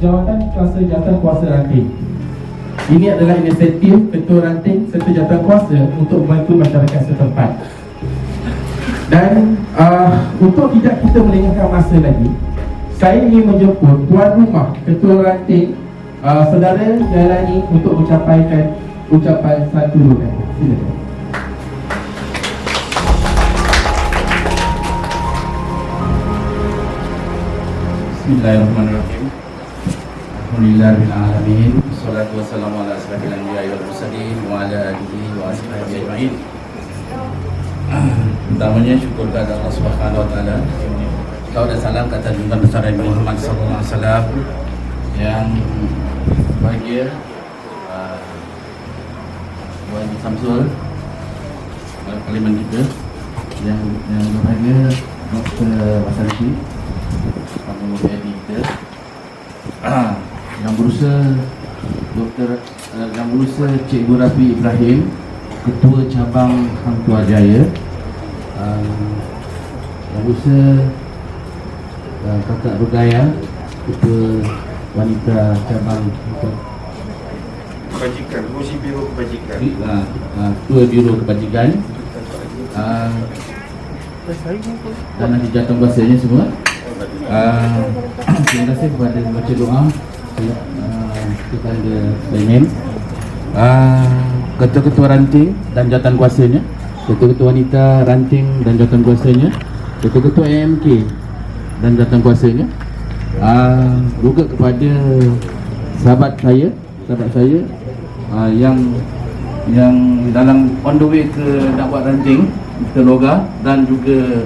jawatan kuasa jawatan kuasa ranting. Ini adalah inisiatif ketua ranting serta jawatan kuasa untuk membantu masyarakat setempat. Dan untuk tidak kita melengahkan masa lagi, saya ingin menjemput tuan rumah ketua ranting, saudara Jailani, untuk mencapai ucapan satu rukan. Silakan. Bismillahirrahmanirrahim. Alhamdulillahirrahmanirrahim. Wassalatu wassalamu ala asyrafil anbiya'i wal mursalin wa ala alihi wa ashabihi ajma'in. Pertamanya syukur kepada Allah Subhanahu wa taala. Salawat dan salam kata junjungan besar Nabi Muhammad sallallahu alaihi wasallam yang bahagia Wan Samsul Parlimen kita, yang berbahagia Dr. Wasalki Pengelola kita, yang berusaha Cikgu Rafi Ibrahim, Ketua Cabang Hang Tuah Jaya, yang berusaha Kakak Rugaya, Ketua Wanita Cabang Kebajikan, Fungsi Biro Kebajikan, Ketua Biro Kebajikan, dan nanti jawatan kuasanya semua. Terima kasih kepada baca doa kepada Sulaiman, ketua-ketua ranting dan jawatan kuasanya, ketua-ketua wanita ranting dan jawatan kuasanya, ketua-ketua AMK dan jawatan kuasanya, juga kepada sahabat saya yang dalam on the way ke nak buat ranting ke Loga, dan juga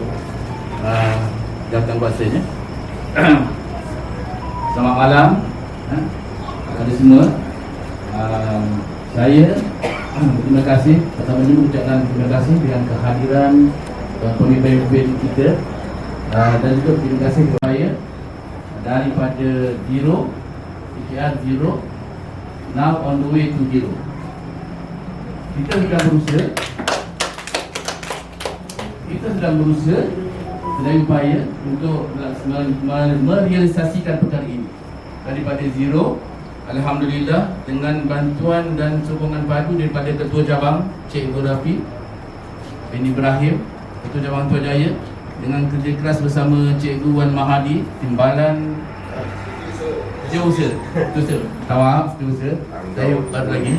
jawatan kuasanya. Selamat malam kepada semua. Saya terima kasih, pertamanya mengucapkan terima kasih dengan kehadiran pemimpin-pemimpin kita, dan juga terima kasih kepada saya daripada zero, PKR zero, now on the way to zero. Kita sedang berusaha sedaya upaya untuk merealisasikan perkara ini daripada zero. Alhamdulillah, dengan bantuan dan sokongan padu daripada Ketua Cabang Cikgu Rafi bin Ibrahim, Ketua Cabang Tuah Jaya, dengan kerja keras bersama Cikgu Wan Mahadi, Timbalan Setiausaha, Setiausaha, saya baru lagi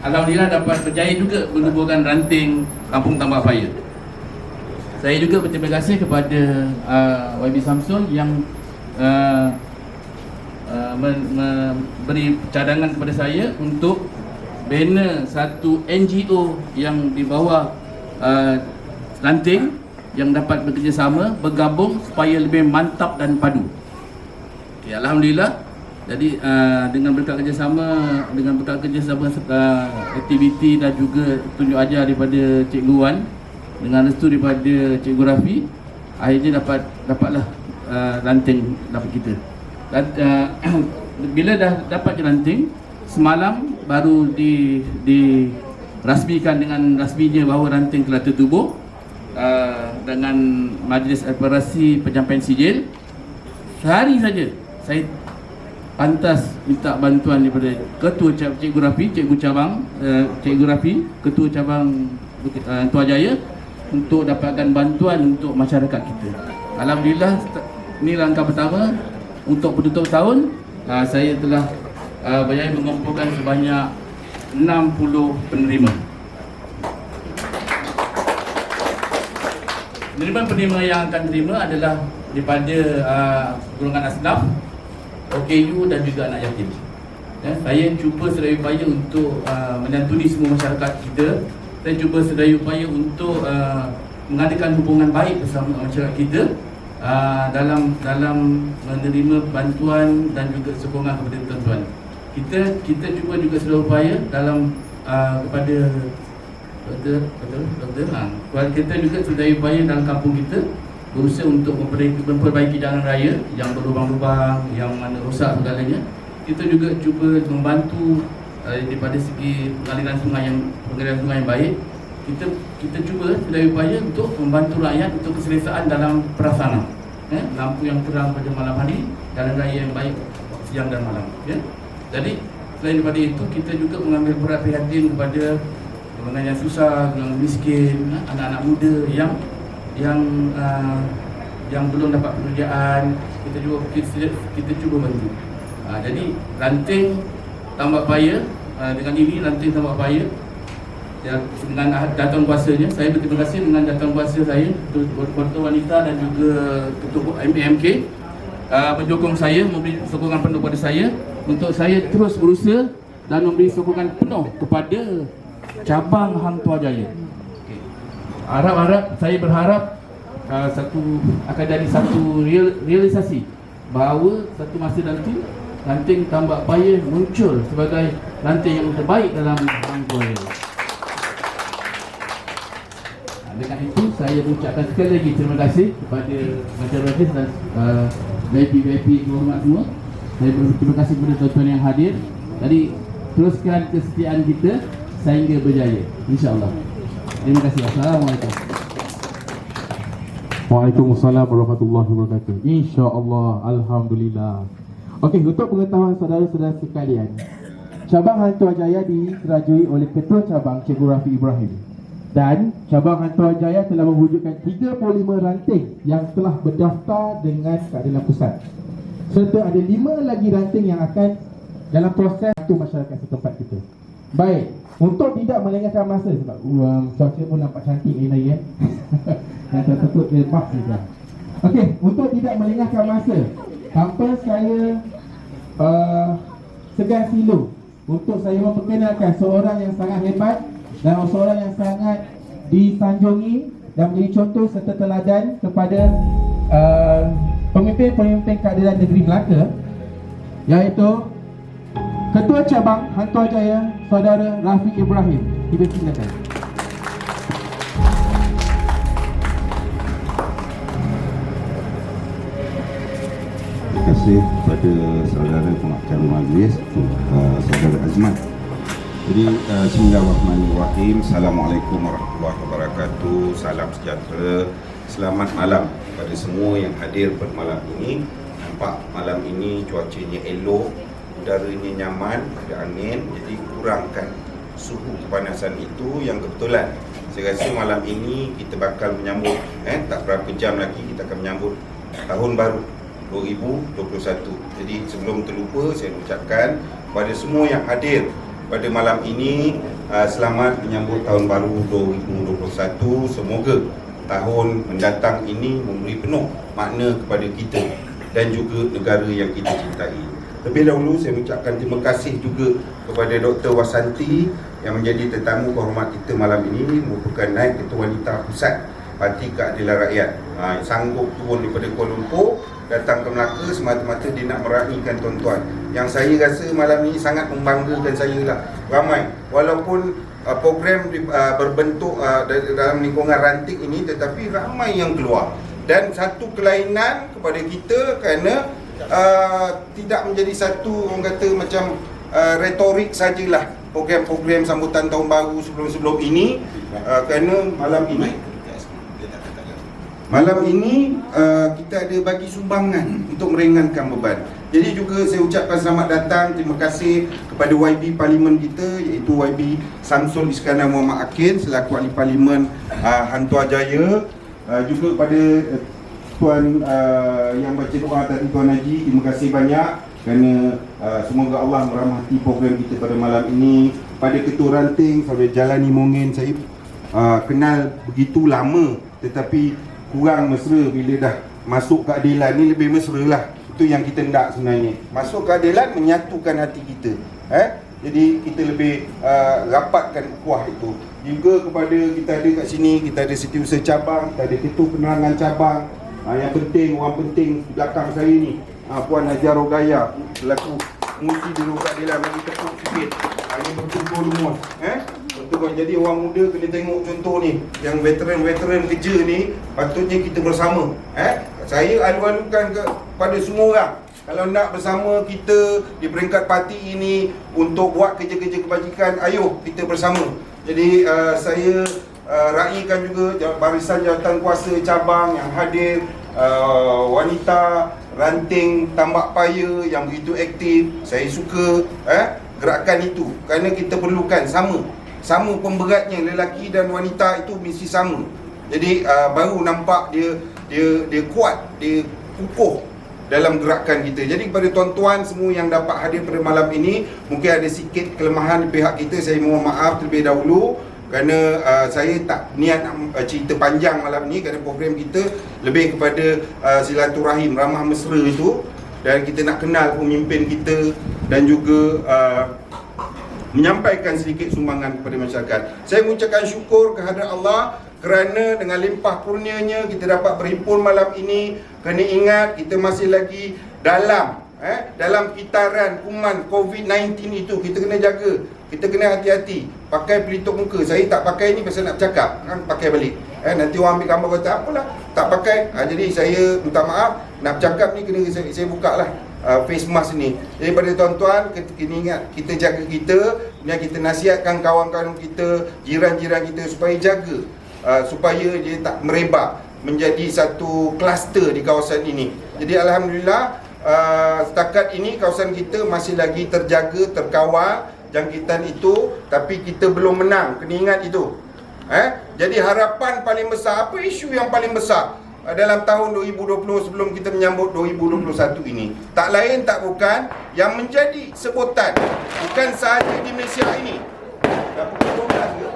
Alhamdulillah dapat berjaya juga menubuhkan ranting Kampung Tambak Fire. Saya juga berterima kasih kepada YB Samsul yang memberi cadangan kepada saya untuk bina satu NGO yang di bawah ranting yang dapat bekerjasama, bergabung supaya lebih mantap dan padu. Okay, Alhamdulillah. Jadi dengan berkat kerjasama aktiviti dan juga tunjuk ajar daripada Cikgu Wan, dengan restu daripada Cikgu Rafi, akhirnya dapatlah ranting dapat kita. Dan bila dah dapat ranting, semalam baru dirasmikan dengan rasminya bahawa ranting telah tertubuh dengan Majlis Operasi Penyampaian Sijil. Sehari saja saya pantas minta bantuan daripada Ketua Cikgu Rafi, Cikgu Cabang Cikgu Rafi, Ketua Cabang Tuah Jaya, untuk dapatkan bantuan untuk masyarakat kita. Alhamdulillah, ini langkah pertama untuk penutup tahun. Saya telah berjaya mengumpulkan sebanyak 60 penerima. Penerima yang akan terima adalah daripada golongan asnaf, OKU dan juga anak yatim. Saya cuba sedaya upaya untuk menyantuni semua masyarakat kita. Saya cuba sedaya upaya untuk mengadakan hubungan baik bersama masyarakat kita, dalam menerima bantuan dan juga sokongan kepada tuan-tuan. Kita cuba juga sedaya upaya dalam kepada doktor, kita juga sedaya upaya dalam kampung kita berusaha untuk memperbaiki jalan raya yang berlubang-lubang, yang mana rosak segalanya. Kita juga cuba membantu daripada segi pengaliran sungai yang baik. Kita cuba sedaya upaya untuk membantu rakyat untuk keselesaan dalam prasarana. lampu yang terang pada malam hari, jalan raya yang baik siang dan malam. Jadi selain daripada itu, kita juga mengambil berat prihatin kepada golongan yang susah, golongan miskin, anak-anak muda yang belum dapat pekerjaan. Kita cuba bantu. Jadi ranting tambak paya, dengan ini ranting tambak paya dengan datang kuasanya, saya berterima kasih dengan datang kuasa saya, Ketua Wanita dan juga Ketua MMK menyokong saya, memberi sokongan penuh kepada saya untuk saya terus berusaha dan memberi sokongan penuh kepada cabang Hang Tuah Jaya. Saya berharap akan jadi satu realisasi bahawa satu masa nanti ranting tambak paya muncul sebagai ranting yang terbaik dalam Hang Tuah Jaya. Dengan itu saya mengucapkan sekali lagi terima kasih kepada masyarakat dan VIP hormat semua. Saya berterima kasih kepada tuan-tuan yang hadir. Jadi teruskan kesetiaan kita sehingga berjaya, insya-Allah. Terima kasih. Assalamualaikum. Waalaikumsalam warahmatullahi wabarakatuh. InsyaAllah, alhamdulillah. Okey, untuk pengetahuan saudara-saudara sekalian, cabang Hang Tuah Jaya dirajui oleh Ketua Cabang Cikgu Rafi Ibrahim. Dan cabang Hang Tuah Jaya telah mewujudkan 35 ranting yang telah berdaftar dengan Keadilan Pusat. Serta ada 5 lagi ranting yang akan dalam proses untuk masyarakat setempat kita. Baik, untuk tidak melengahkan masa sebab cuaca pun nampak cantik hari ya. Yang tertutup lepas juga. Okey, untuk tidak melengahkan masa, tanpa saya segan silu untuk saya memperkenalkan seorang yang sangat hebat dan seorang yang sangat disanjungi dan menjadi contoh serta teladan kepada pemimpin-pemimpin keadilan negeri Melaka, iaitu Ketua Cabang Hang Tuah Jaya, Saudara Rafi Ibrahim. Dipersilakan. Terima kasih kepada saudara pengacara majlis, saudara Azmat. Jadi bismillahirrahmanirrahim. Assalamualaikum warahmatullahi wabarakatuh. Salam sejahtera. Selamat malam kepada semua yang hadir pada malam ini. Nampak malam ini cuacanya elok, udaranya nyaman, ada angin, jadi kurangkan suhu kepanasan itu yang kebetulan. Saya rasa malam ini kita bakal menyambut tak berapa jam lagi kita akan menyambut tahun baru 2021. Jadi sebelum terlupa, saya ucapkan kepada semua yang hadir pada malam ini, selamat menyambut tahun baru 2021. Semoga tahun mendatang ini memberi penuh makna kepada kita dan juga negara yang kita cintai. Lebih dahulu saya mengucapkan terima kasih juga kepada Dr. Wasanti yang menjadi tetamu kehormat kita malam ini, merupakan Naib Ketua Wanita Pusat Parti Keadilan Rakyat. Sanggup turun daripada Kuala Lumpur datang ke Melaka semata-mata dia nak meraihkan tuan-tuan. Yang saya rasa malam ini sangat membanggakan saya lah. Ramai, walaupun program berbentuk dalam lingkungan ranting ini, tetapi ramai yang keluar. Dan satu kelainan kepada kita kerana tidak menjadi satu, orang kata macam retorik sajalah program-program sambutan tahun baru sebelum-sebelum ini. Kerana malam ini kita ada bagi sumbangan untuk meringankan beban. Jadi juga saya ucapkan selamat datang, terima kasih kepada YB Parlimen kita, iaitu YB Samsul Iskandar Muhammad Akin selaku Ahli Parlimen Hang Tuah Jaya. Juga kepada Tuan yang baca doa tadi, Tuan Haji, terima kasih banyak kerana semoga Allah merahmati program kita pada malam ini. Pada Ketua Ranting, Saudara Jalani Mongin, saya kenal begitu lama tetapi kurang mesra. Bila dah masuk keadilan ni lebih mesra lah. Itu yang kita nak sebenarnya. Masuk keadilan menyatukan hati kita. Jadi kita lebih rapatkan kuah itu. Juga kepada kita ada kat sini, kita ada Setiausaha Cabang, kita ada Ketua Penerangan Cabang. Yang penting, orang penting di belakang saya ni, Puan Hajar Rogaya selaku pengurusi Biro Keadilan, bagi tepuk sikit. Ini betul-betul lumus. Betul. Jadi orang muda kena tengok contoh ni. Yang veteran-veteran kerja ni patutnya kita bersama. Saya alu-alukan kepada semua orang, kalau nak bersama kita di peringkat parti ini untuk buat kerja-kerja kebajikan, ayo kita bersama. Jadi saya raikan juga barisan jawatan kuasa cabang yang hadir, wanita ranting tambak paya yang begitu aktif. Saya suka gerakan itu kerana kita perlukan sama pemberatnya, lelaki dan wanita itu mesti sama. Jadi baru nampak dia kuat, dia kukuh dalam gerakan kita. Jadi kepada tuan-tuan semua yang dapat hadir pada malam ini, mungkin ada sikit kelemahan di pihak kita, saya mohon maaf terlebih dahulu kerana saya tak niat cerita panjang malam ni kerana program kita lebih kepada silaturahim, ramah mesra itu, dan kita nak kenal pemimpin kita dan juga menyampaikan sedikit sumbangan kepada masyarakat. Saya mengucapkan syukur kehadrat Allah kerana dengan limpah kurnianya kita dapat berhimpun malam ini. Kena ingat kita masih lagi dalam kitaran kuman COVID-19 itu. Kita kena jaga, kita kena hati-hati. Pakai pelitup muka. Saya tak pakai ni pasal nak bercakap, kan pakai balik. Nanti orang ambil gambar kata apalah, tak pakai. Jadi saya minta maaf, nak bercakap ni kena saya buka lah face mask ni. Jadi pada tuan-tuan, kena ingat kita jaga kita nasihatkan kawan-kawan kita, jiran-jiran kita supaya jaga, supaya dia tak merebak menjadi satu kluster di kawasan ini. Jadi alhamdulillah setakat ini kawasan kita masih lagi terjaga, terkawal jangkitan itu, tapi kita belum menang. Kena ingat itu. Jadi harapan paling besar, apa isu yang paling besar dalam tahun 2020 sebelum kita menyambut 2021 ini? Tak lain tak bukan yang menjadi sebutan, bukan sahaja di Malaysia ini. Dah pukul 12 ke?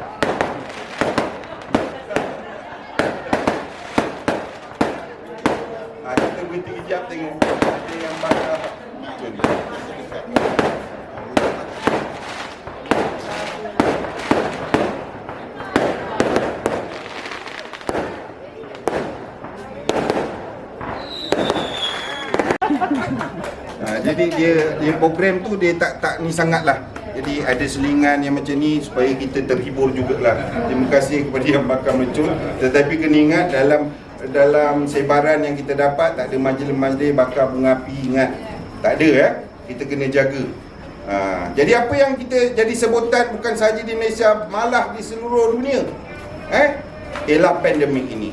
Kita berhenti kejap tengok ada yang bakar hijau ni. Jadi dia program tu dia tak ni sangatlah. Jadi ada selingan yang macam ni supaya kita terhibur jugalah. Terima kasih kepada yang bakar mercun. Tetapi kena ingat dalam sebaran yang kita dapat tak ada majlis-majlis bakar bunga api, ingat. Tak ada kita kena jaga. Jadi apa yang kita jadi sebutan bukan sahaja di Malaysia, malah di seluruh dunia, ialah pandemik ini.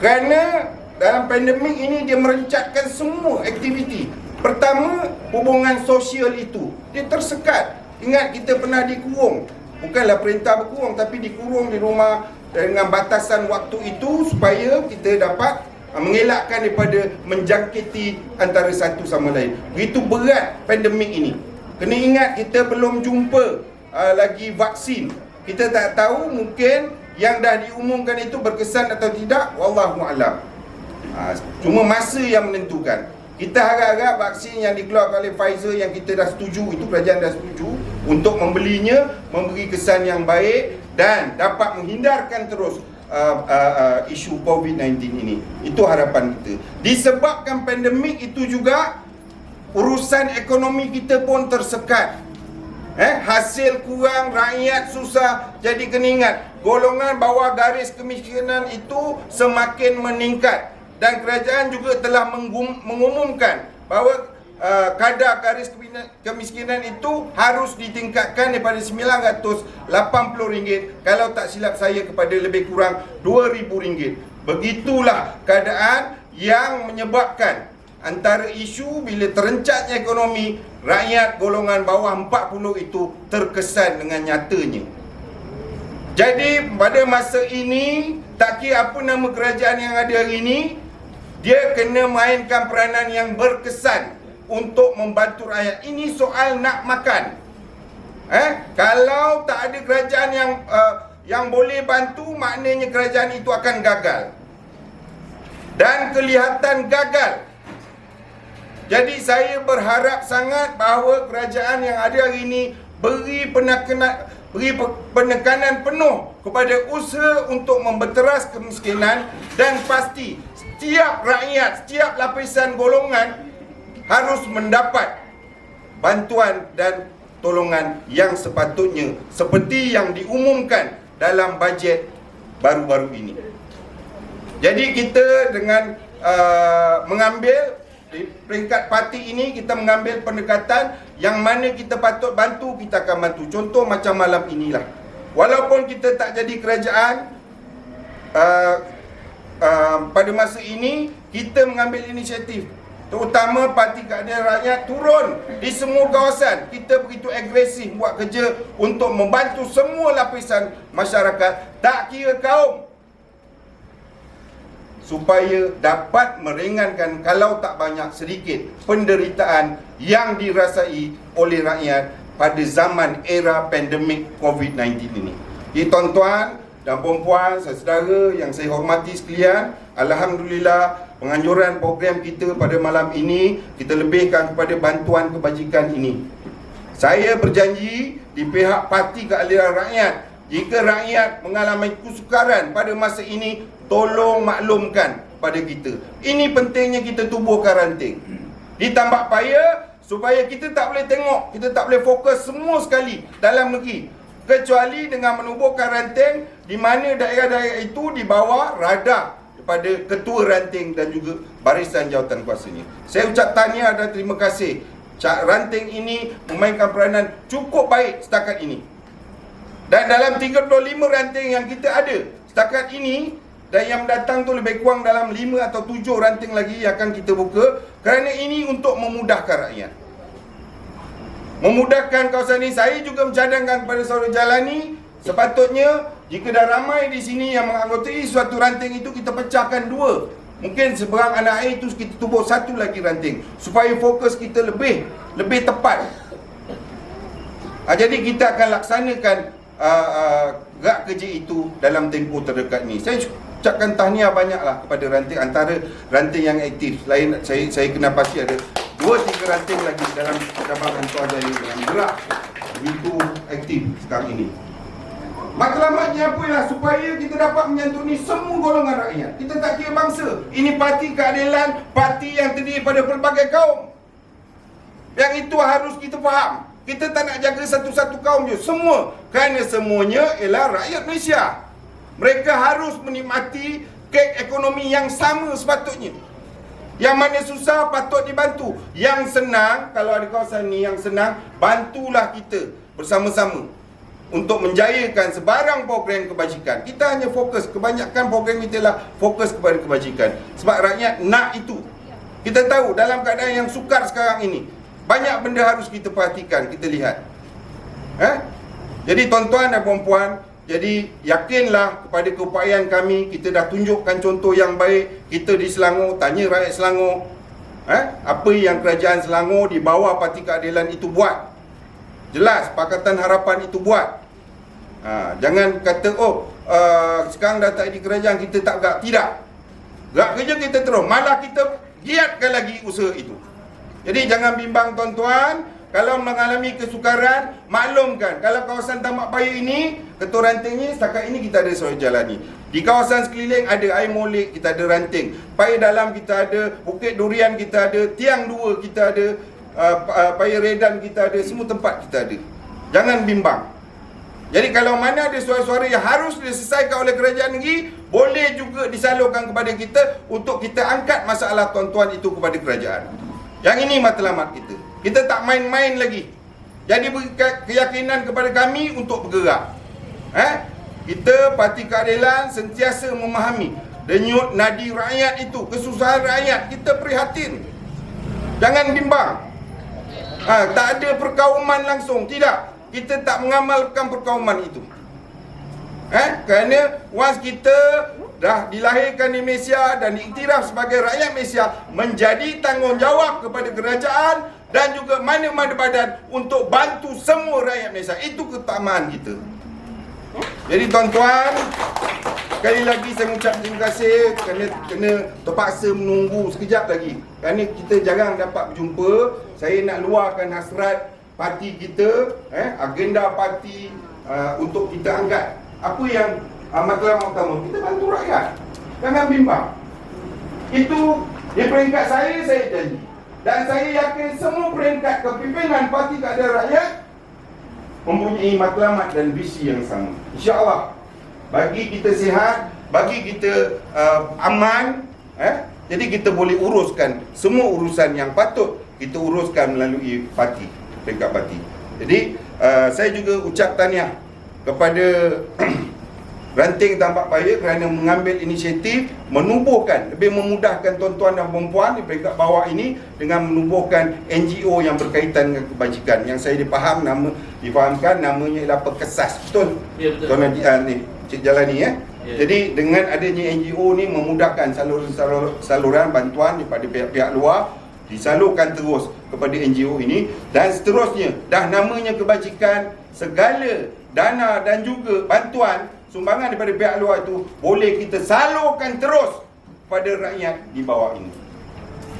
Kerana dalam pandemik ini dia merencatkan semua aktiviti. Pertama, hubungan sosial itu dia tersekat. Ingat kita pernah dikurung. Bukanlah perintah berkurung, tapi dikurung di rumah dengan batasan waktu itu supaya kita dapat mengelakkan daripada menjangkiti antara satu sama lain. Begitu berat pandemik ini. Kena ingat kita belum jumpa lagi vaksin. Kita tak tahu, mungkin yang dah diumumkan itu berkesan atau tidak, wallahu a'lam. Cuma masa yang menentukan. Kita harap-harap vaksin yang dikeluarkan oleh Pfizer yang kita dah setuju, itu kerajaan dah setuju untuk membelinya, memberi kesan yang baik dan dapat menghindarkan terus isu COVID-19 ini. Itu harapan kita. Disebabkan pandemik itu juga urusan ekonomi kita pun tersekat. Hasil kurang, rakyat susah. Jadi kena ingat, golongan bawah garis kemiskinan itu semakin meningkat. Dan kerajaan juga telah mengumumkan bahawa kadar garis kemiskinan itu harus ditingkatkan daripada RM980, kalau tak silap saya, kepada lebih kurang RM2,000. Begitulah keadaan yang menyebabkan antara isu bila terencatnya ekonomi, rakyat golongan bawah 40 itu terkesan dengan nyatanya. Jadi pada masa ini, tak kira apa nama kerajaan yang ada hari ini, dia kena mainkan peranan yang berkesan untuk membantu rakyat. Ini soal nak makan. Kalau tak ada kerajaan yang boleh bantu, maknanya kerajaan itu akan gagal. Dan kelihatan gagal. Jadi saya berharap sangat bahawa kerajaan yang ada hari ini beri penekanan penuh kepada usaha untuk membenteras kemiskinan, dan pasti setiap rakyat, setiap lapisan golongan harus mendapat bantuan dan tolongan yang sepatutnya, seperti yang diumumkan dalam bajet baru-baru ini. Jadi kita dengan mengambil di peringkat parti ini, kita mengambil pendekatan yang mana kita patut bantu, kita akan bantu. Contoh macam malam inilah. Walaupun kita tak jadi kerajaan, pada masa ini kita mengambil inisiatif, terutama Parti Keadilan Rakyat turun di semua kawasan. Kita begitu agresif buat kerja untuk membantu semua lapisan masyarakat, tak kira kaum, supaya dapat meringankan kalau tak banyak sedikit penderitaan yang dirasai oleh rakyat pada zaman era pandemik COVID-19 ini. Jadi tuan-tuan dan puan-puan, saudara yang saya hormati sekalian, alhamdulillah penganjuran program kita pada malam ini kita lebihkan kepada bantuan kebajikan ini. Saya berjanji di pihak Parti Keadilan Rakyat, jika rakyat mengalami kesukaran pada masa ini, tolong maklumkan pada kita. Ini pentingnya kita tubuhkan ranting. Ditambah payah supaya kita tak boleh tengok, kita tak boleh fokus semua sekali dalam negeri, kecuali dengan menubuhkan ranting di mana daerah-daerah itu di bawah radar daripada ketua ranting dan juga barisan jawatan kuasanya. Saya ucap tahniah dan terima kasih. Ranting ini memainkan peranan cukup baik setakat ini. Dan dalam 35 ranting yang kita ada setakat ini, dan yang mendatang tu lebih kurang dalam 5 atau 7 ranting lagi yang akan kita buka, kerana ini untuk memudahkan rakyat, memudahkan kawasan ini. Saya juga mencadangkan kepada saudara Jalani, sepatutnya jika dah ramai di sini yang menganggotai suatu ranting itu, kita pecahkan 2. Mungkin seberang anak air itu kita tubuh 1 lagi ranting, supaya fokus kita lebih tepat. Jadi kita akan laksanakan gerak kerja itu dalam tempoh terdekat ni. Saya ucapkan tahniah banyaklah kepada ranting, antara ranting yang aktif. Selain saya kena pasti ada 2-3 ranting lagi dalam cabangan Tuan Jaya yang gerak begitu aktif sekarang ini. Matlamatnya apa ialah supaya kita dapat menyantuni semua golongan rakyat. Kita tak kira bangsa. Ini parti keadilan, parti yang terdiri pada pelbagai kaum. Yang itu harus kita faham. Kita tak nak jaga satu-satu kaum je, semua. Kerana semuanya ialah rakyat Malaysia. Mereka harus menikmati kek ekonomi yang sama sepatutnya. Yang mana susah patut dibantu. Yang senang, kalau ada kawasan ni yang senang, bantulah kita bersama-sama untuk menjayakan sebarang program kebajikan. Kita hanya fokus, kebanyakan program kita lah fokus kepada kebajikan. Sebab rakyat nak itu. Kita tahu dalam keadaan yang sukar sekarang ini, banyak benda harus kita perhatikan, kita lihat. Jadi tuan-tuan dan puan-puan, jadi yakinlah kepada keupayaan kami. Kita dah tunjukkan contoh yang baik. Kita di Selangor, tanya rakyat Selangor, apa yang kerajaan Selangor di bawah Parti Keadilan itu buat. Jelas Pakatan Harapan itu buat. Jangan kata sekarang dah tak di kerajaan kita tak gerak. Tidak. Gerak kerja kita terus, malah kita giatkan lagi usaha itu. Jadi jangan bimbang tuan-tuan, kalau mengalami kesukaran, maklumkan. Kalau kawasan Tamak Paya ini, ketua rantingnya setakat ini kita ada Saudara Jalani. Di kawasan sekeliling ada Air Molek, kita ada ranting. Paya Dalam kita ada, Bukit Durian kita ada, Tiang 2 kita ada, Paya Redan kita ada, semua tempat kita ada. Jangan bimbang. Jadi kalau mana ada suara-suara yang harus diselesaikan oleh kerajaan negeri, boleh juga disalurkan kepada kita untuk kita angkat masalah tuan-tuan itu kepada kerajaan. Yang ini matlamat kita. Kita tak main-main lagi. Jadi beri keyakinan kepada kami untuk bergerak. Kita Parti Keadilan sentiasa memahami denyut nadi rakyat itu, kesusahan rakyat. Kita prihatin. Jangan bimbang. Tak ada perkauman langsung. Tidak. Kita tak mengamalkan perkauman itu. Kerana once kita dah dilahirkan di Malaysia dan diiktiraf sebagai rakyat Malaysia, menjadi tanggungjawab kepada kerajaan dan juga mana-mana badan untuk bantu semua rakyat Malaysia. Itu keutamaan kita. Jadi tuan-tuan, sekali lagi saya mengucap terima kasih kena terpaksa menunggu sekejap lagi. Kerana kita jarang dapat berjumpa. Saya nak luahkan hasrat parti kita, agenda parti untuk kita angkat. Apa yang matlamat utama? Kita bantu rakyat. Jangan bimbang. Itu di peringkat saya janji. Dan saya yakin semua peringkat kepimpinan Parti Keadilan Rakyat mempunyai matlamat dan visi yang sama. InsyaAllah, bagi kita sihat, bagi kita aman, jadi kita boleh uruskan semua urusan yang patut kita uruskan melalui parti, peringkat parti. Jadi saya juga ucap tahniah kepada Ranting Tambak Paya kerana mengambil inisiatif menubuhkan, lebih memudahkan tuan-tuan dan perempuan di peringkat bawah ini dengan menubuhkan NGO yang berkaitan dengan kebajikan. Yang saya difahamkan namanya ialah Perkesas. Betul? Ya, betul. Tuan Haji Cik Jalani ya. Ya. Jadi dengan adanya NGO ni memudahkan saluran bantuan daripada pihak-pihak luar disalurkan terus kepada NGO ini, dan seterusnya dah namanya kebajikan, segala dana dan juga bantuan sumbangan daripada pihak luar itu boleh kita salurkan terus pada rakyat di bawah ini.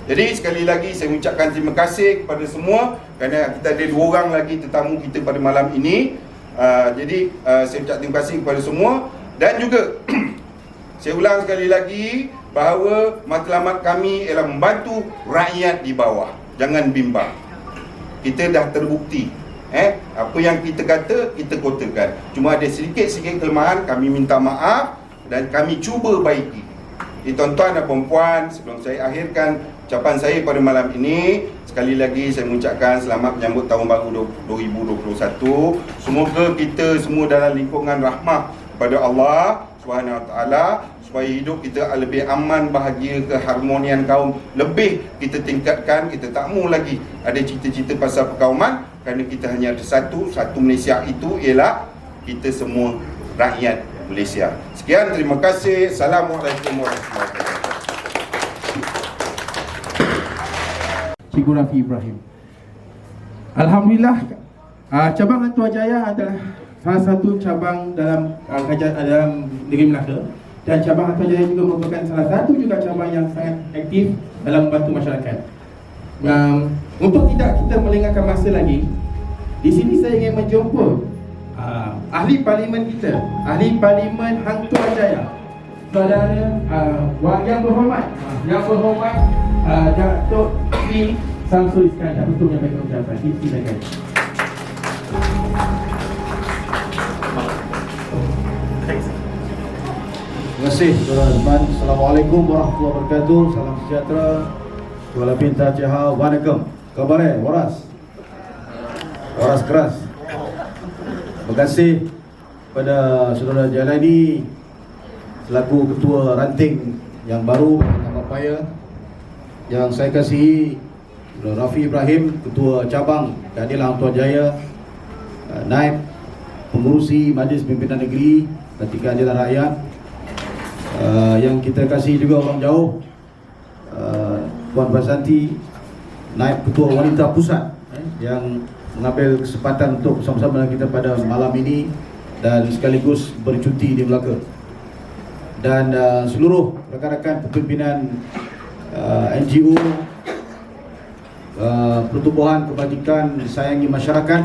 Jadi sekali lagi saya ucapkan terima kasih kepada semua kerana kita ada 2 orang lagi tetamu kita pada malam ini. Jadi saya ucap terima kasih kepada semua, dan juga saya ulang sekali lagi bahawa matlamat kami ialah membantu rakyat di bawah. Jangan bimbang. Kita dah terbukti. Apa yang kita kata, kita kotakan. Cuma ada sedikit-sedikit kelemahan, kami minta maaf dan kami cuba baiki. Tuan-tuan dan perempuan, sebelum saya akhirkan ucapan saya pada malam ini, sekali lagi saya mengucapkan selamat menyambut tahun baru 2021. Semoga kita semua dalam lingkungan rahmah pada Allah SWT, supaya hidup kita lebih aman, bahagia, keharmonian kaum lebih kita tingkatkan. Kita tak mahu lagi ada cita-cita pasal perkauman, kerana kita hanya ada satu Malaysia, itu ialah kita semua rakyat Malaysia. Sekian, terima kasih. Assalamualaikum warahmatullahi wabarakatuh. Cikgu Rafi Ibrahim. Alhamdulillah, cabang Antua Jaya adalah salah satu cabang dalam dalam negeri Melaka, dan cabang Antua Jaya juga merupakan salah satu juga cabang yang sangat aktif dalam membantu masyarakat. Untuk tidak kita melengahkan masa lagi, di sini saya ingin menjumpa ahli parlimen kita, ahli parlimen Hang Tuah Jaya, saudara yang berhormat, Datuk Sri Samsul Iskandar, untuk menyampaikan ucapan. Silakan. Terima kasih Saudara Azman. Assalamualaikum warahmatullahi wabarakatuh. Salam sejahtera. Kuala Pintar Cihau. Waalaikum. Khabar waras. Waras keras. Terima kasih kepada Saudara Jalani selaku ketua ranting yang baru Tambak Paya, yang saya kasihi Saudara Rafi Ibrahim, ketua cabang Keadilan Hang Tuah Jaya, naib pengurusi Majlis Pimpinan Negeri dan Keadilan Rakyat, yang kita kasih juga orang jauh, Puan Basanti, naib ketua wanita pusat, yang mengambil kesempatan untuk bersama-sama dengan kita pada malam ini dan sekaligus bercuti di Melaka, dan seluruh rakan-rakan pimpinan NGO, pertubuhan kebajikan disayangi masyarakat,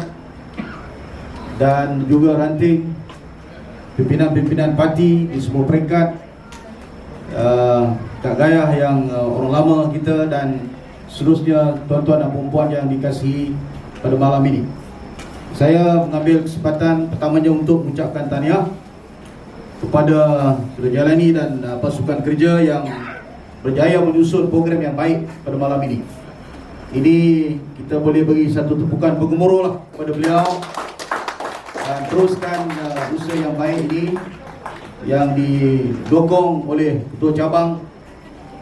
dan juga ranting pimpinan-pimpinan parti di semua peringkat, Kak Gayah yang orang lama kita, dan seterusnya tuan-tuan dan perempuan yang dikasihi pada malam ini. Saya mengambil kesempatan pertamanya untuk mengucapkan tahniah kepada Saudara Jalani dan pasukan kerja yang berjaya menyusun program yang baik pada malam ini. Ini kita boleh beri satu tepukan bergemuruh lah kepada beliau, dan teruskan usaha yang baik ini yang didokong oleh ketua cabang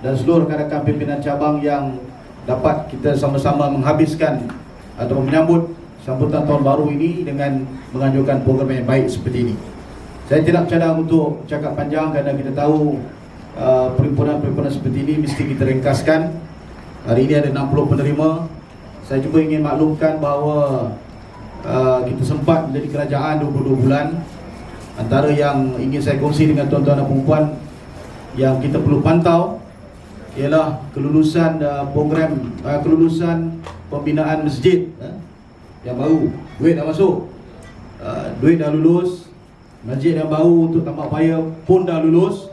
dan seluruh rakan-rakan pimpinan cabang, yang dapat kita sama-sama menghabiskan atau menyambut sambutan tahun baru ini dengan menganjurkan program yang baik seperti ini. Saya tidak cadang untuk cakap panjang kerana kita tahu perhimpunan-perhimpunan seperti ini mesti kita ringkaskan. Hari ini ada 60 penerima. Saya cuma ingin maklumkan bahawa kita sempat menjadi kerajaan 22 bulan. Antara yang ingin saya kongsi dengan tuan-tuan dan perempuan yang kita perlu pantau ialah kelulusan program kelulusan pembinaan masjid yang baru. Duit dah masuk, duit dah lulus. Masjid yang baru untuk Tambak Paya pun dah lulus.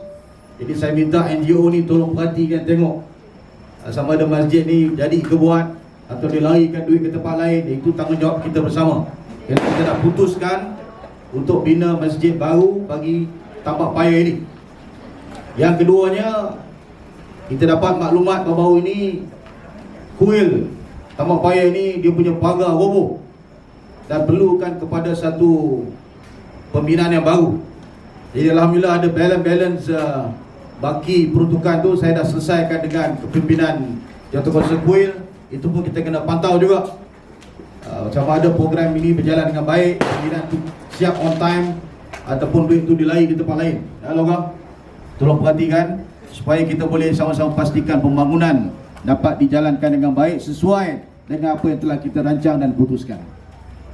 Jadi saya minta NGO ni tolong perhatikan, tengok sama ada masjid ni jadi ke buat atau dia larikan duit ke tempat lain. Itu tanggungjawab kita bersama. Jadi kita dah putuskan untuk bina masjid baru bagi Tambak Paya ini. Yang keduanya, kita dapat maklumat baru-baru ini kuil Tambak Paya ini dia punya pagar roboh dan perlukan kepada satu pembinaan yang baru. Jadi alhamdulillah ada balance baki peruntukan tu saya dah selesaikan dengan kepimpinan Jatuh Kuala Kuil. Itu pun kita kena pantau juga macam ada program ini berjalan dengan baik, pimpinan tu siap on time ataupun duit tu dilai di tempat lain. Logam, tolong perhatikan supaya kita boleh sama-sama pastikan pembangunan dapat dijalankan dengan baik sesuai dengan apa yang telah kita rancang dan putuskan.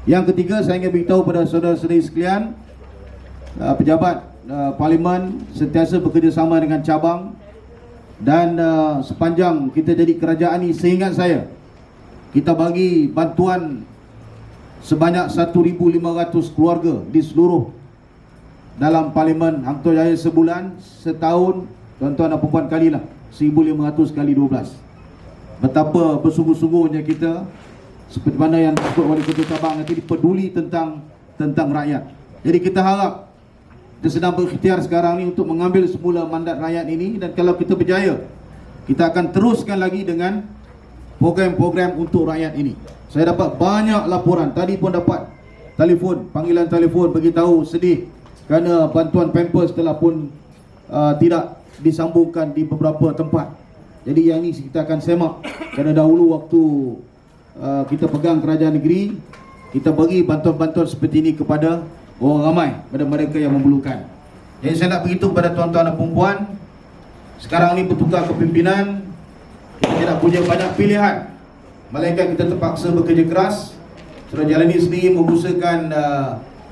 Yang ketiga, saya ingin beritahu pada saudara-saudari sekalian, pejabat Parlimen sentiasa bekerjasama dengan cabang dan sepanjang kita jadi kerajaan ini, seingat saya kita bagi bantuan sebanyak 1,500 keluarga di seluruh dalam Parlimen Hang Tuah Jaya sebulan, setahun tuan-tuan dan puan kalilah 1,500 kali 12. Betapa bersungguh-sungguhnya kita, seperti mana yang disebut oleh ketua cabang nanti, peduli tentang rakyat. Jadi kita harap kita sedang berikhtiar sekarang ni untuk mengambil semula mandat rakyat ini, dan kalau kita berjaya, kita akan teruskan lagi dengan program-program untuk rakyat ini. Saya dapat banyak laporan, tadi pun dapat panggilan telefon beritahu sedih kerana bantuan Pampers telah pun tidak disambungkan di beberapa tempat. Jadi yang ini kita akan semak, kerana dahulu waktu kita pegang kerajaan negeri, kita bagi bantuan-bantuan seperti ini kepada orang ramai, pada mereka yang memerlukan. Jadi saya nak beritahu kepada tuan-tuan dan puan-puan, sekarang ni bertukar kepimpinan, kita tidak punya banyak pilihan, melainkan kita terpaksa bekerja keras. Saudara Jalani sendiri mengusahakan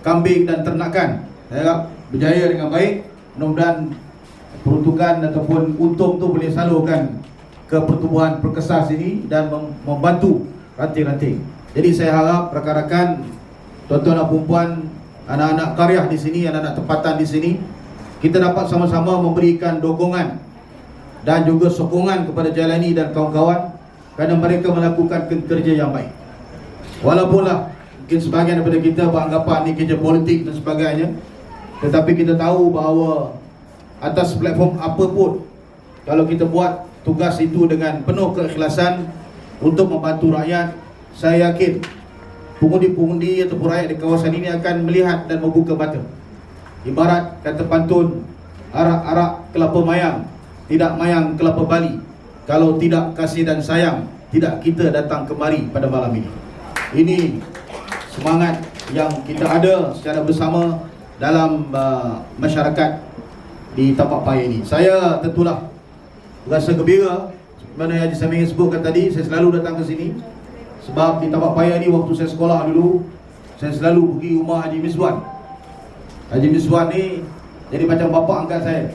kambing dan ternakan. Saya harap berjaya dengan baik. Mudah-mudahan peruntukan ataupun untung tu boleh salurkan ke pertumbuhan perkesas ini dan membantu ranting-ranting. Jadi saya harap rakan-rakan, tuan-tuan dan puan-puan, anak-anak karya di sini, anak-anak tempatan di sini, kita dapat sama-sama memberikan dokongan dan juga sokongan kepada Jalani dan kawan-kawan, kerana mereka melakukan kerja yang baik. Walaupunlah mungkin sebahagian daripada kita beranggapan ini kerja politik dan sebagainya, tetapi kita tahu bahawa atas platform apa pun, kalau kita buat tugas itu dengan penuh keikhlasan untuk membantu rakyat, saya yakin pengundi-pengundi ataupun rakyat di kawasan ini akan melihat dan membuka mata. Ibarat kata pantun, arak-arak kelapa mayang, tidak mayang kelapa Bali. Kalau tidak kasih dan sayang, tidak kita datang kemari pada malam ini. Ini semangat yang kita ada secara bersama dalam masyarakat di Tapak Paya ini. Saya tentulah rasa gembira, mana yang Haji Saming sebutkan tadi. Saya selalu datang ke sini sebab di Tapak Paya ni waktu saya sekolah dulu, saya selalu pergi rumah Haji Miswan. Haji Miswan ni jadi macam bapa angkat saya.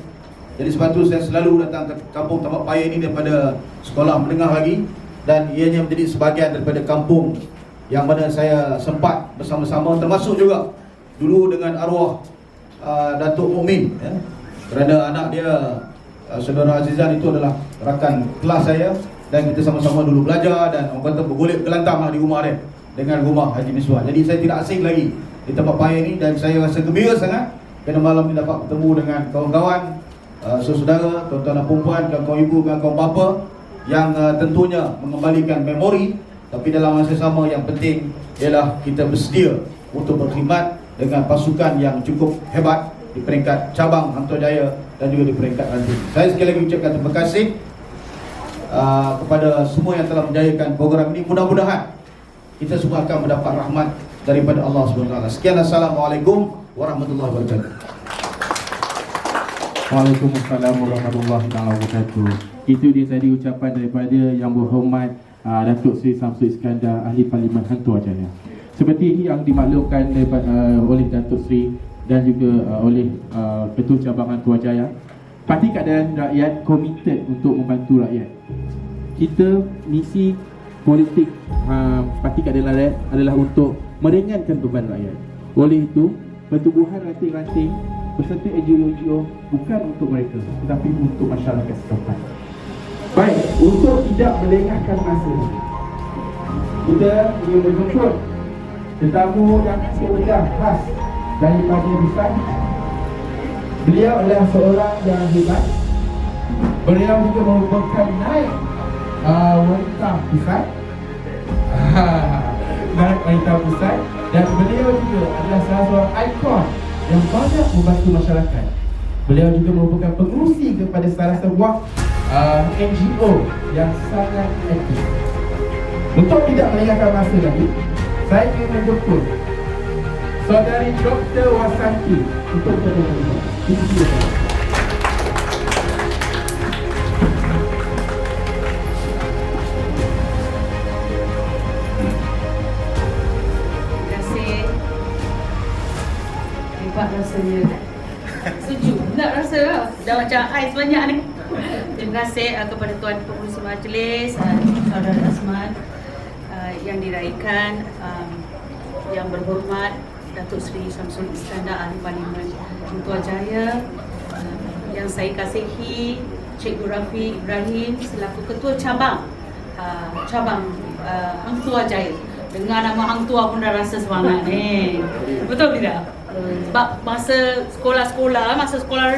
Jadi sebab tu saya selalu datang ke kampung Tapak Paya ini daripada sekolah menengah lagi, dan ianya menjadi sebahagian daripada kampung yang mana saya sempat bersama-sama, termasuk juga dulu dengan arwah Datuk Mukmin, ya. Kerana anak dia Saudara Azizan itu adalah rakan kelas saya, dan kita sama-sama dulu belajar, dan orang kata bergolek gelantang di rumah dia dengan rumah Haji Miswan. Jadi saya tidak asing lagi di Tapak Paya ini, dan saya rasa gembira sangat kerana malam ini dapat bertemu dengan kawan-kawan, saudara, tuan-tuan dan puan-puan, kawan ibu, kawan bapa yang tentunya mengembalikan memori. Tapi dalam masa sama yang penting ialah kita bersedia untuk berkhidmat dengan pasukan yang cukup hebat di peringkat cabang Hang Tuah Jaya dan juga di peringkat ranting. Saya sekali lagi ucapkan terima kasih kepada semua yang telah menjayakan program ini. Mudah-mudahan kita semua akan mendapat rahmat daripada Allah SWT. Sekian, Assalamualaikum warahmatullahi wabarakatuh. Waalaikumsalam warahmatullahi wabarakatuh. Itu dia tadi ucapan daripada Yang Berhormat Datuk Seri Samsul Iskandar, Ahli Parlimen Hang Tuah Jaya. Seperti yang dimaklumkan oleh Datuk Seri dan juga oleh Ketua Cabang Hang Tuah Jaya, Parti Keadilan Rakyat komited untuk membantu rakyat. Kita, misi politik Parti Keadilan Rakyat adalah untuk meringankan beban rakyat. Oleh itu, pertubuhan ranting-ranting beserta NGO bukan untuk mereka, tetapi untuk masyarakat setempat. Baik, untuk tidak melengahkan masa, kita ingin menjemput tetamu yang sudah khas daripada Busan. Beliau adalah seorang yang hebat. Beliau juga merupakan naik wanita Busan, naik wanita Busan, dan beliau juga adalah salah seorang ikon yang banyak membantu masyarakat. Beliau juga merupakan pengurusi kepada salah sebuah NGO yang sangat aktif. Untuk tidak melengahkan masa lagi, saya ingin menjemput Saudari Dr. Wasanti untuk berbincang. Terima kasih. Hebat rasanya. Sejuk nak rasa dah macam ais banyak ni. Terima kasih kepada Tuan Pengurusi Majlis, Saudara Azman yang diraikan, yang berhormat Datuk Seri Syamsul Iskandar Ahli Parlimen Putrajaya, yang saya kasihi Cikgu Rafiq Ibrahim selaku Ketua Cabang Hang Tuah Jaya. Dengar nama Hang Tuah pun dah rasa semangat ni. Betul tidak? Sebab masa sekolah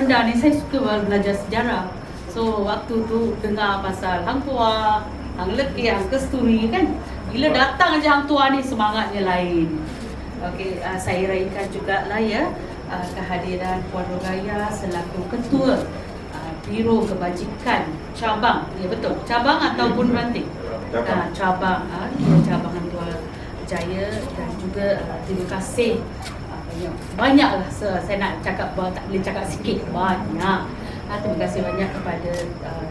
rendah ni saya suka belajar sejarah. So waktu tu dengar pasal Hang Tuah, Hang Lekir, Hang Kesturi kan. Bila datang aja Hang Tuah ni semangatnya lain. Okey, saya raikan jugalah ya kehadiran Puan Rogaya selaku Ketua Biro Kebajikan Cabang. Ya betul, cabang ataupun ranting. Cabang Hang Tuah Jaya, dan juga terima kasih banyaklah saya nak cakap, tak boleh cakap sikit, banyak. Terima kasih banyak kepada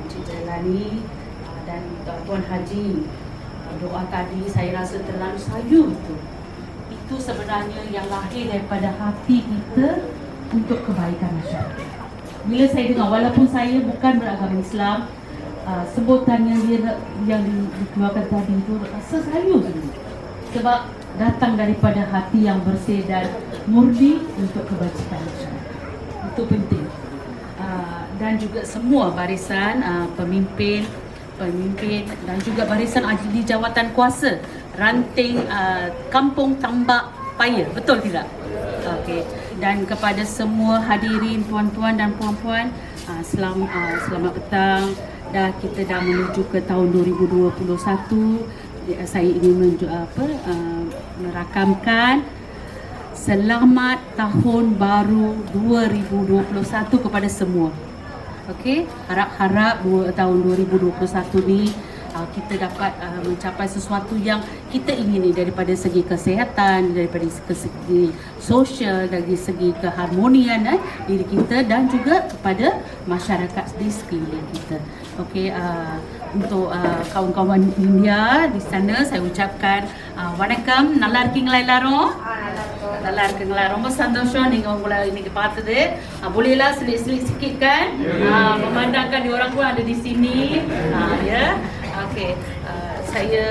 Cik Jailani dan Tuan Haji. Doa tadi saya rasa terlalu sayu itu sebenarnya yang lahir daripada hati kita untuk kebaikan masyarakat. Bila saya dengar, walaupun saya bukan beragama Islam, sebutan yang dikeluarkan tadi itu rasa sayu sebab datang daripada hati yang bersih dan murni untuk kebajikan masyarakat. Itu penting. Dan juga semua barisan pemimpin dan juga barisan di jawatan kuasa ranting Kampung Tambak Paya, betul tidak? Okey. Dan kepada semua hadirin tuan-tuan dan puan-puan, selamat petang. Kita dah menuju ke tahun 2021. Saya ingin merakamkan selamat tahun baru 2021 kepada semua. Okey, harap-harap tahun 2021 ni kita dapat mencapai sesuatu yang kita ingini daripada segi kesihatan, daripada segi sosial, dari segi keharmonian diri kita dan juga kepada masyarakat di sekeliling kita. Okey, untuk kawan-kawan India di sana saya ucapkan வணக்கம், நல்லா இருக்கீங்களா எல்லாரும்? நல்லா இருக்குங்களா? ரொம்ப சந்தோஷம் நீங்க உங்களை இன்னைக்கு பார்த்தது. Bolehlah selit-selit sikit kan? Memandangkan diorang pun ada di sini. Ya. Okey. Saya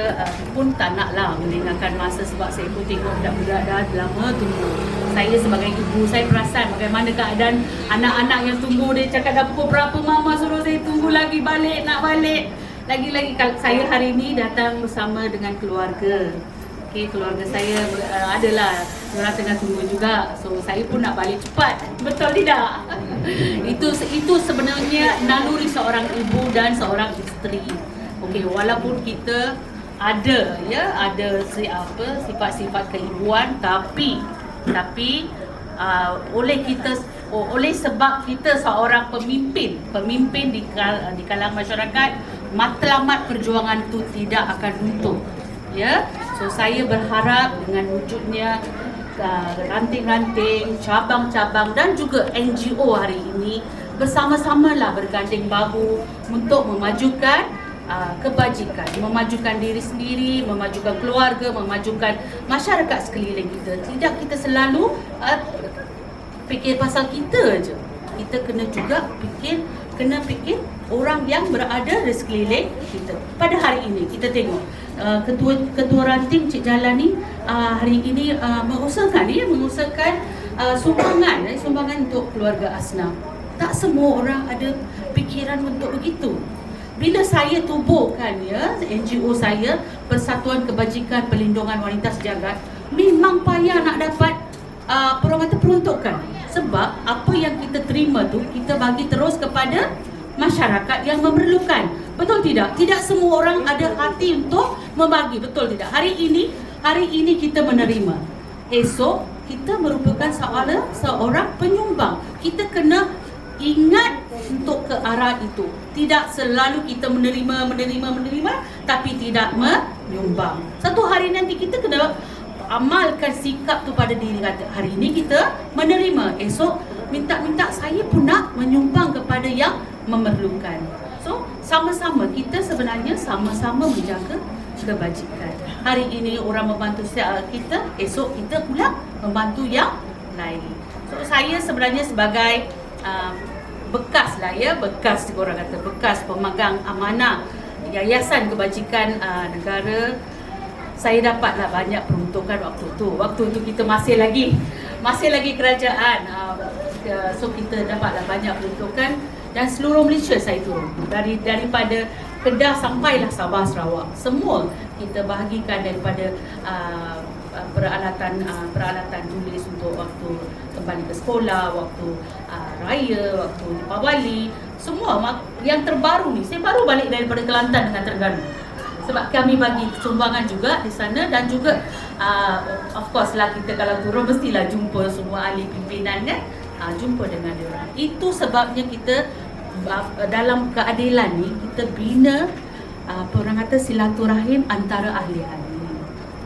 pun tak naklah meninggalkan masa sebab saya pun tengok budak-budak dah lama tunggu. Saya sebagai ibu, saya perasan bagaimana keadaan anak-anak yang tunggu. Dia cakap dah pukul berapa mama suruh saya tunggu lagi, nak balik. Lagi-lagi saya hari ini datang bersama dengan keluarga. Okey, keluarga saya adalah orang tengah tunggu juga. So saya pun nak balik cepat. Betul tidak? Itu sebenarnya naluri seorang ibu dan seorang isteri. Okey, walaupun kita ada sifat-sifat keibuan, tapi oleh sebab kita seorang pemimpin di kalangan masyarakat, matlamat perjuangan itu tidak akan runtuh. Ya, so saya berharap dengan wujudnya ranting-ranting, cabang-cabang dan juga NGO hari ini bersama-samalah berganding bahu untuk memajukan kebajikan, memajukan diri sendiri, memajukan keluarga, memajukan masyarakat sekeliling kita. Tidak kita selalu fikir pasal kita aja. Kita kena juga fikir orang yang berada di sekeliling kita. Pada hari ini kita tengok Ketua Ranting Cik Jalani hari ini mengusahakan sumbangan untuk keluarga Asnaf. Tak semua orang ada fikiran untuk begitu. Bila saya tubuhkan NGO saya, Persatuan Kebajikan Perlindungan Wanita Sejagat, memang payah nak dapat peruntukan. Sebab apa yang kita terima tu kita bagi terus kepada masyarakat yang memerlukan. Betul tidak? Tidak semua orang ada hati untuk membagi. Betul tidak? Hari ini kita menerima. Esok kita merupakan seorang penyumbang. Kita kena ingat untuk ke arah itu. Tidak selalu kita menerima tapi tidak menyumbang. Satu hari nanti kita kena amalkan sikap tu pada diri kata, hari ini kita menerima, esok minta saya pun nak menyumbang kepada yang memerlukan. So sama-sama kita sebenarnya sama-sama menjaga kebajikan. Hari ini orang membantu kita, esok kita pula membantu yang lain. So saya sebenarnya sebagai bekas orang kata bekas pemegang amanah Yayasan Kebajikan Negara, saya dapatlah banyak peruntukan waktu tu kita masih lagi kerajaan, so kita dapatlah banyak peruntukan dan seluruh Malaysia saya turun daripada Kedah sampailah Sabah Sarawak, semua kita bahagikan daripada peralatan tulis untuk waktu kembali ke sekolah, waktu raya, waktu Deepavali, semua yang terbaru ni. Saya baru balik daripada Kelantan dengan Terengganu sebab kami bagi sumbangan juga di sana, dan juga of course lah kita kalau turun mestilah jumpa semua ahli pimpinan kan, jumpa dengan dia orang. Itu sebabnya kita dalam keadilan ni kita bina orang kata silaturahim antara ahli-ahli.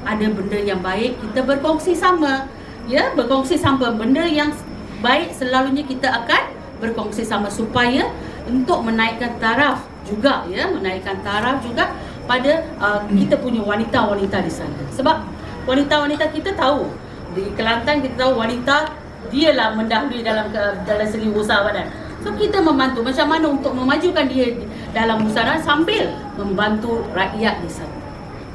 Ada benda yang baik kita berkongsi sama, berkongsi sama. Benda yang baik selalunya kita akan berkongsi sama supaya untuk menaikkan taraf juga, menaikkan taraf juga pada kita punya wanita-wanita di sana. Sebab wanita-wanita kita tahu di Kelantan, kita tahu wanita dialah mendahului dalam segi usaha badan. So kita membantu macam mana untuk memajukan dia dalam usaha sambil membantu rakyat di sana.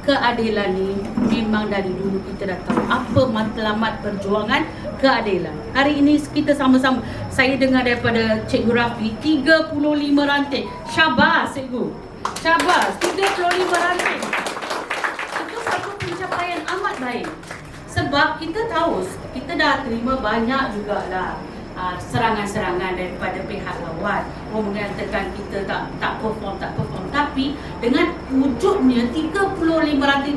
Keadilan ni memang dari dulu kita dah tahu apa matlamat perjuangan keadilan. Hari ini kita sama-sama, saya dengar daripada Cikgu Rafi 35 ranting. Syabas Cikgu, syabas, 35 ranting. Itu satu pencapaian amat baik. Sebab kita tahu kita dah terima banyak jugalah serangan-serangan daripada pihak lawan mengatakan kita tak perform. Tapi dengan wujudnya 35 ranting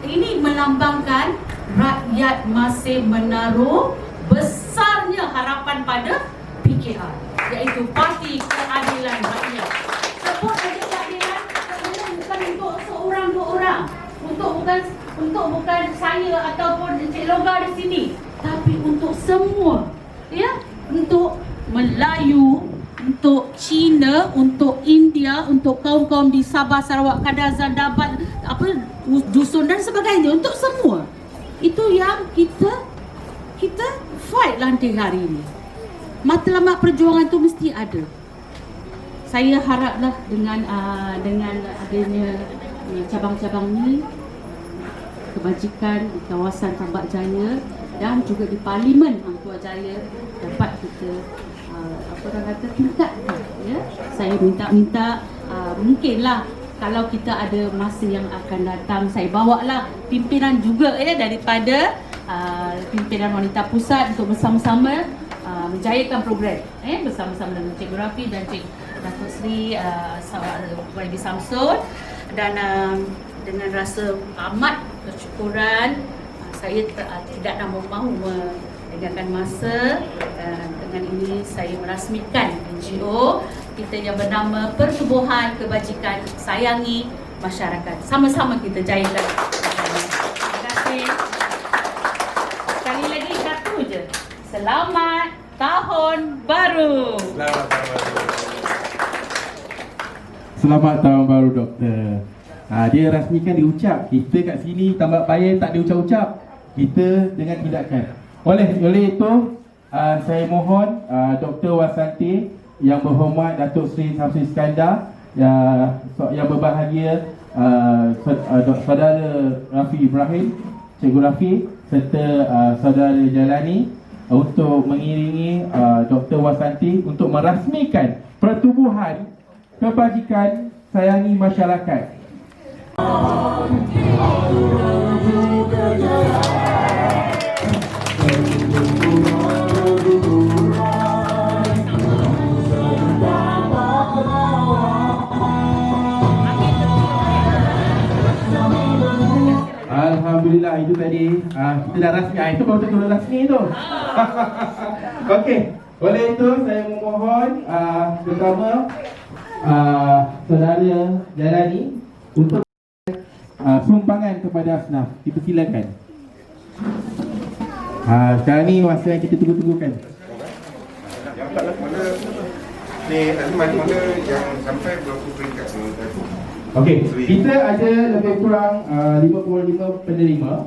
ini melambangkan rakyat masih menaruh besarnya harapan pada PKR, iaitu Parti Keadilan Rakyat. Sebut saja keadilan bukan untuk seorang dua orang, untuk bukan saya ataupun Encik Loga di sini, tapi untuk semua. Untuk Melayu, untuk Cina, untuk India, untuk kaum-kaum di Sabah, Sarawak, Kadazan, Dabat, dusun dan sebagainya, untuk semua. Itu yang kita fight nanti hari ini. Matlamat perjuangan tu mesti ada. Saya haraplah dengan adanya cabang-cabang ni, kebajikan di kawasan Tambak Jaya dan juga di Parlimen Hang Tuah Jaya dapat kita tingkatkan. Saya minta mungkinlah kalau kita ada masa yang akan datang, saya bawalah pimpinan juga daripada pimpinan wanita pusat untuk bersama-sama menjayakan program bersama-sama dengan Cikgu Rafi dan Cik Datuk Seri YB Samsul, dan dengan rasa amat bersyukuran saya tidak mahu meninggalkan masa. Dengan ini saya merasmikan NGO kita yang bernama Pertubuhan Kebajikan Sayangi Masyarakat. Sama-sama kita jayakan. Terima kasih. Sekali lagi satu je. Selamat Tahun Baru. Selamat Tahun Baru Doktor. Dia rasmikan diucap. Kita kat sini Tambak Paya tak diucap-ucap. Kita dengan tindakan. Oleh itu saya mohon Dr. Wasanti, Yang Berhormat Datuk Seri Samsul Iskandar, yang berbahagia Saudara Rafi Ibrahim, Cikgu Rafi, serta Saudara Jalani untuk mengiringi Dr. Wasanti untuk merasmikan Pertubuhan Kebajikan Sayangi Masyarakat. Alhamdulillah. itu tadi kita dah rasmi. Itu baru turun rasmi tu. Okey, oleh itu saya memohon pertama saudara Jalani untuk sumbangan kepada Asnaf. Dipersilakan. Sekarang ni masa yang kita tunggu-tunggukan. Yang tak lah mana ni Azman mana yang sampai berapa peringkat sementara tu? Okey, kita ada lebih kurang 55 penerima.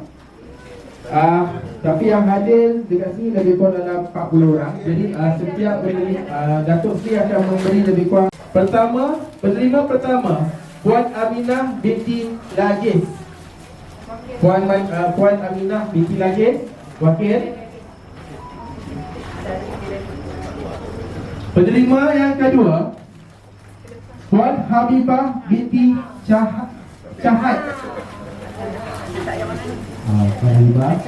Tapi yang hadir dekat sini lebih kurang dalam 40 orang. Jadi setiap penerima Datuk Seri akan memberi lebih kurang. Penerima pertama Puan Aminah binti Lagis. Puan Aminah binti Lagis, wakil. Penerima yang kedua Puan Habibah binti Cahat. Puan Habibah.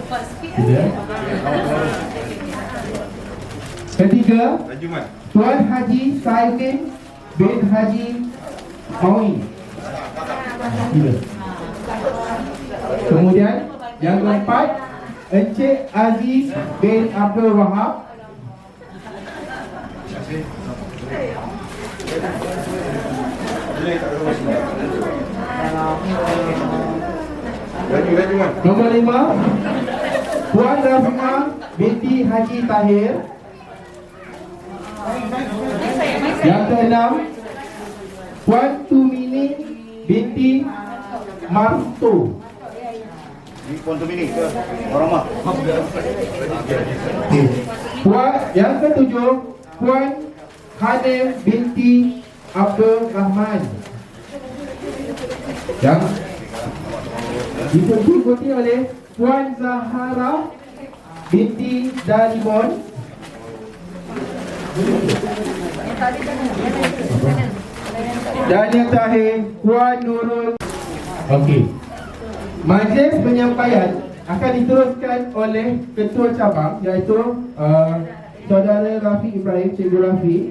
Tiga. Ketiga Rajuman. Tuan Haji Saifin bin Haji Maui. Tiga. Kemudian yang keempat Encik Aziz bin Abdul Wahab. Rajuman. Nombor 5 Puan Rafiqah binti Haji Tahir. Yang keenam Puan Tumini binti Marto. Ini Puan Tumini ke orang mah. Puan yang ketujuh Puan Hanim binti Abdul Rahman. Yang diikuti oleh Puan Zahara binti Daribon. Dan yang terakhir Puan Nurul. Okey. Majlis penyampaian akan diteruskan oleh Ketua Cabang iaitu Saudara Rafiq Ibrahim, Cikgu Rafiq.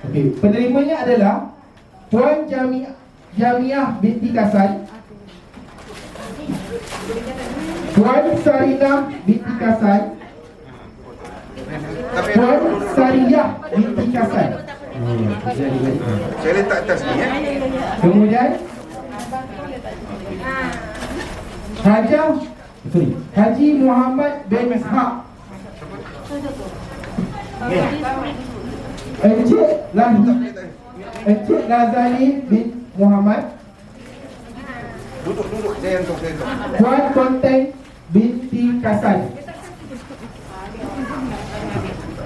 Okey, penerimanya adalah Puan Jamiah binti Kasan, Puan Sarinah binti Kasan, Puan Sariyah binti Kasan. Saya letak atas ni Kemudian Haji Muhammad bin Ishaq. Encik Lazali bin Muhammad. Duduk saya yang tu. Puan Konteng binti Kasan.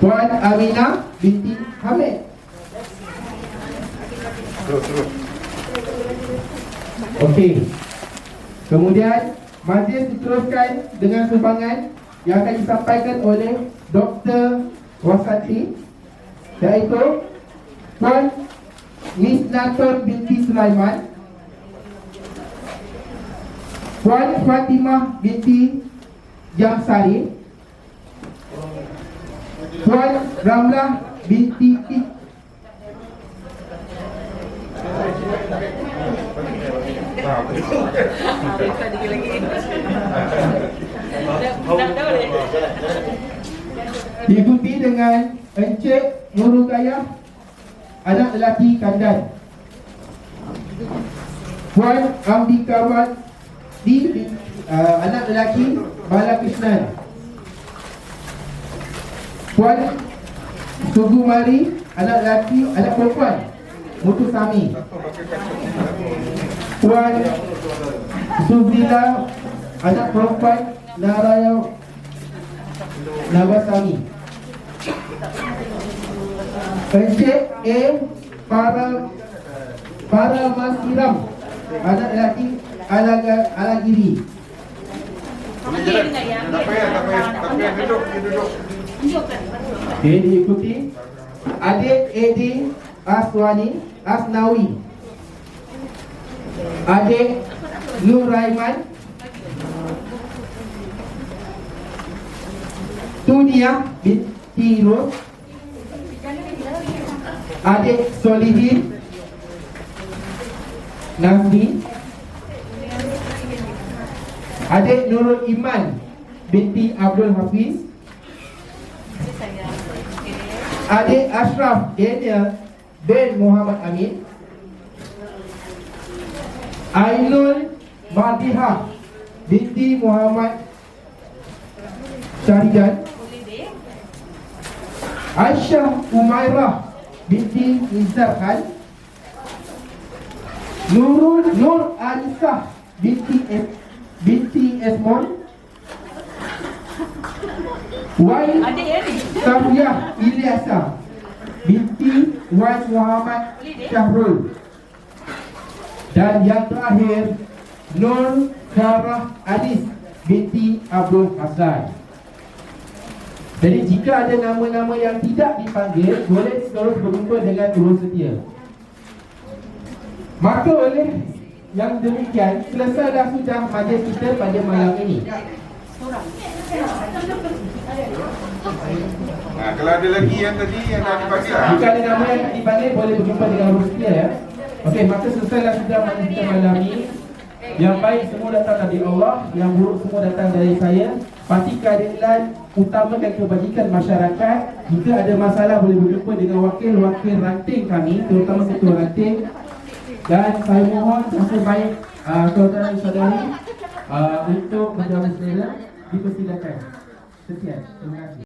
Puan Aminah binti Hamid. Terus. Okey. Kemudian majlis diteruskan dengan sumbangan yang akan disampaikan oleh Dr. Wasati, iaitu Puan Misnatun binti Sulaiman, Puan Fatimah binti Jamsari, Puan Ramlah binti diikuti dengan Encik Nurugayah, anak lelaki Kandan, Puan Ambikawati, anak lelaki Balakrishnan, Puan Sugumari, anak lelaki, anak perempuan Mutusami, Puan Subrila, anak perempuan Nawasami, Encik A. Paramasiram, anak lelaki Alagiri. Tak payah duduk. Okey, diikuti adik AD Asnawi, adik Nur Raiman, Tunia binti Ros, adik Solihin Nazmi, Adik Nurul Iman binti Abdul Hafiz. Saya. Okey. Adik Ashraf Daniel bin Muhammad Amin. Ainul Madihah binti Muhammad Syahridan. Boleh deh. Aisyah Umairah binti Izzar Khan. Nur Alisah binti Esmon. Wai Adik ya ni. Safiyah Ilyasa binti Wan Muhammad Syahrul. Dan yang terakhir, Nur Syarah Anis binti Abdul Hasan. Jadi jika ada nama-nama yang tidak dipanggil, boleh terus berjumpa dengan urus setia. Maka oleh yang demikian, selesai dah sudah majlis kita pada malam ini. Nah, kalau ada lagi yang tadi yang dah dipanggil lah. Jika ada nama yang tak dipanggil, boleh berjumpa dengan urus setia ya. Okey, maka selesailah sudah majlis kita malam ini. Yang baik semua datang dari Allah, yang buruk semua datang dari saya. Parti Keadilan utamakan kebajikan masyarakat. Jika ada masalah boleh berjumpa dengan wakil-wakil ranting kami, terutama ketua ranting. Dan saya mohon nasib baik saudara-saudari untuk menjawab saya, dipersilakan. Sekian, terima kasih.